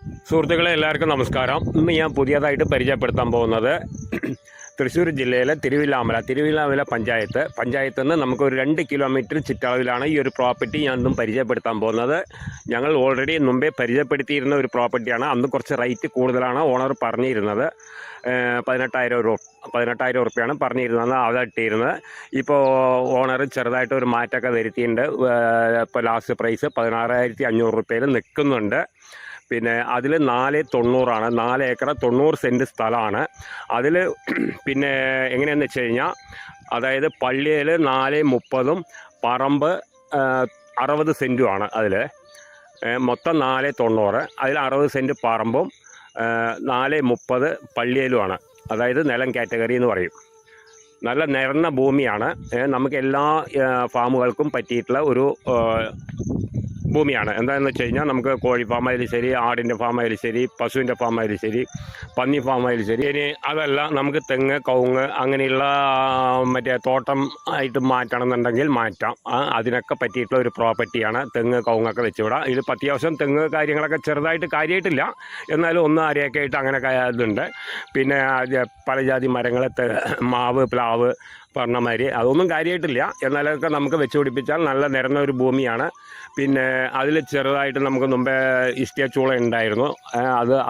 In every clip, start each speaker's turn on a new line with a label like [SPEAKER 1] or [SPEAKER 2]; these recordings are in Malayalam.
[SPEAKER 1] സുഹൃത്തുക്കളെ എല്ലാവർക്കും നമസ്കാരം. ഇന്ന് ഞാൻ പുതിയതായിട്ട് പരിചയപ്പെടുത്താൻ പോകുന്നത് തൃശ്ശൂർ ജില്ലയിലെ തിരുവില്ലാമല പഞ്ചായത്തിൽ നിന്ന് നമുക്കൊരു 2 കിലോമീറ്റർ ചുറ്റളവിലാണ് ഈ ഒരു പ്രോപ്പർട്ടി ഞാൻ ഇന്നും പരിചയപ്പെടുത്താൻ പോകുന്നത്. ഞങ്ങൾ ഓൾറെഡി മുമ്പേ പരിചയപ്പെടുത്തിയിരുന്ന ഒരു പ്രോപ്പർട്ടിയാണ്. അന്ന് കുറച്ച് റേറ്റ് കൂടുതലാണ് ഓണർ പറഞ്ഞിരുന്നത്. 18,000 ഉറുപ്പ്യാണ് പറഞ്ഞിരുന്നത്, അതിട്ടിരുന്നത്. ഇപ്പോൾ ഓണർ ചെറുതായിട്ട് ഒരു മാറ്റമൊക്കെ വരുത്തിയിട്ടുണ്ട്. ഇപ്പോൾ ലാസ്റ്റ് പ്രൈസ് 16,500 ഉറുപ്പ്യയിൽ നിൽക്കുന്നുണ്ട്. പിന്നെ അതിൽ 490 4 ഏക്കർ 90 സെൻറ്റ് സ്ഥലമാണ്. അതിൽ പിന്നെ എങ്ങനെയാണെന്ന് വെച്ച് കഴിഞ്ഞാൽ, അതായത് പള്ളിയിൽ 430 പറമ്പ് 60 സെൻറ്റുമാണ്. അതിൽ മൊത്തം 490, അതിൽ 60 സെൻറ്റ് പറമ്പും 430 പള്ളിയിലുമാണ്. അതായത് നിലം കാറ്റഗറി എന്ന് പറയും. നല്ല നിറഞ്ഞ ഭൂമിയാണ്. നമുക്ക് എല്ലാ ഫാമുകൾക്കും പറ്റിയിട്ടുള്ള ഒരു ഭൂമിയാണ്. എന്താണെന്ന് വെച്ച് കഴിഞ്ഞാൽ, നമുക്ക് കോഴി ഫാമായാലും ശരി, ആടിൻ്റെ ഫാമായാലും ശരി, പശുവിൻ്റെ ഫാമായാലും ശരി, പന്നി ഫാമായാലും ശരി. ഇനി അതല്ല, നമുക്ക് തെങ്ങ്, കവുങ്ങ് അങ്ങനെയുള്ള മറ്റേ തോട്ടം ആയിട്ട് മാറ്റണമെന്നുണ്ടെങ്കിൽ മാറ്റാം. അതിനൊക്കെ പറ്റിയിട്ടുള്ള ഒരു പ്രോപ്പർട്ടിയാണ്. തെങ്ങ്, കവുങ്ങൊക്കെ വെച്ചുവിടാം. ഇതിൽ അത്യാവശ്യം തെങ്ങ് കാര്യങ്ങളൊക്കെ ചെറുതായിട്ട് കാര്യമായിട്ടില്ല, എന്നാലും ഒന്ന് അരയൊക്കെ ആയിട്ട് അങ്ങനെ ഇതുണ്ട്. പിന്നെ പല ജാതി മരങ്ങൾ, മാവ്, പ്ലാവ് പറഞ്ഞ മാതിരി അതൊന്നും കാര്യമായിട്ടില്ല, എന്നാലൊക്കെ നമുക്ക് വെച്ച് പിടിപ്പിച്ചാൽ നല്ല നിരന്ന ഒരു ഭൂമിയാണ്. പിന്നെ അതിൽ ചെറുതായിട്ട് നമുക്ക് മുമ്പേ ഇഷ്ടിക ചൂള ഉണ്ടായിരുന്നു.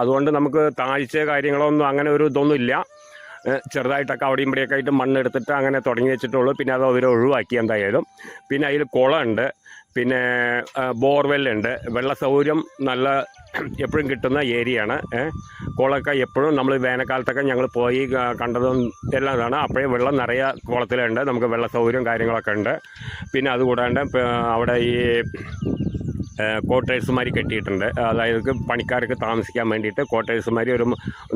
[SPEAKER 1] അതുകൊണ്ട് നമുക്ക് താഴ്ച കാര്യങ്ങളൊന്നും അങ്ങനെ ഒരു ഇതൊന്നും ഇല്ല. ചെറുതായിട്ടൊക്കെ അവിടെയും ഇവിടെയൊക്കെ ആയിട്ട് മണ്ണെടുത്തിട്ട് അങ്ങനെ തുടങ്ങി വെച്ചിട്ടുള്ളൂ. പിന്നെ അത് അവർ ഒഴിവാക്കി എന്തായാലും. പിന്നെ അതിൽ കുളമുണ്ട്, പിന്നെ ബോർവെല്ലുണ്ട്. വെള്ള സൗകര്യം നല്ല എപ്പോഴും കിട്ടുന്ന ഏരിയയാണ്. കുളമൊക്കെ എപ്പോഴും നമ്മൾ വേനൽക്കാലത്തൊക്കെ ഞങ്ങൾ പോയി കണ്ടതും എല്ലാം ഇതാണ്. അപ്പോഴേ വെള്ളം നിറയെ കുളത്തിലുണ്ട്. നമുക്ക് വെള്ള സൗകര്യം കാര്യങ്ങളൊക്കെ ഉണ്ട്. പിന്നെ അതുകൂടാണ്ട് അവിടെ ഈ ക്വാർട്ടേഴ്സുമാരി കെട്ടിയിട്ടുണ്ട്. അതായത് പണിക്കാർക്ക് താമസിക്കാൻ വേണ്ടിയിട്ട് ക്വാർട്ടേഴ്സുമാരി ഒരു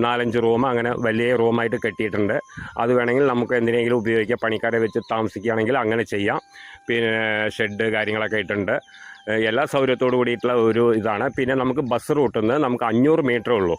[SPEAKER 1] 4-5 റൂം അങ്ങനെ വലിയ റൂമായിട്ട് കെട്ടിയിട്ടുണ്ട്. അത് വേണമെങ്കിൽ നമുക്ക് എന്തിനെങ്കിലും ഉപയോഗിക്കാം. പണിക്കാരെ വെച്ച് താമസിക്കുകയാണെങ്കിൽ അങ്ങനെ ചെയ്യാം. പിന്നെ ഷെഡ് കാര്യങ്ങളൊക്കെ ആയിട്ടുണ്ട്. എല്ലാ സൗകര്യത്തോടു കൂടിയിട്ടുള്ള ഒരു ഇതാണ്. പിന്നെ നമുക്ക് ബസ് റൂട്ടിൽ നിന്ന് നമുക്ക് 500 മീറ്ററേ ഉള്ളൂ.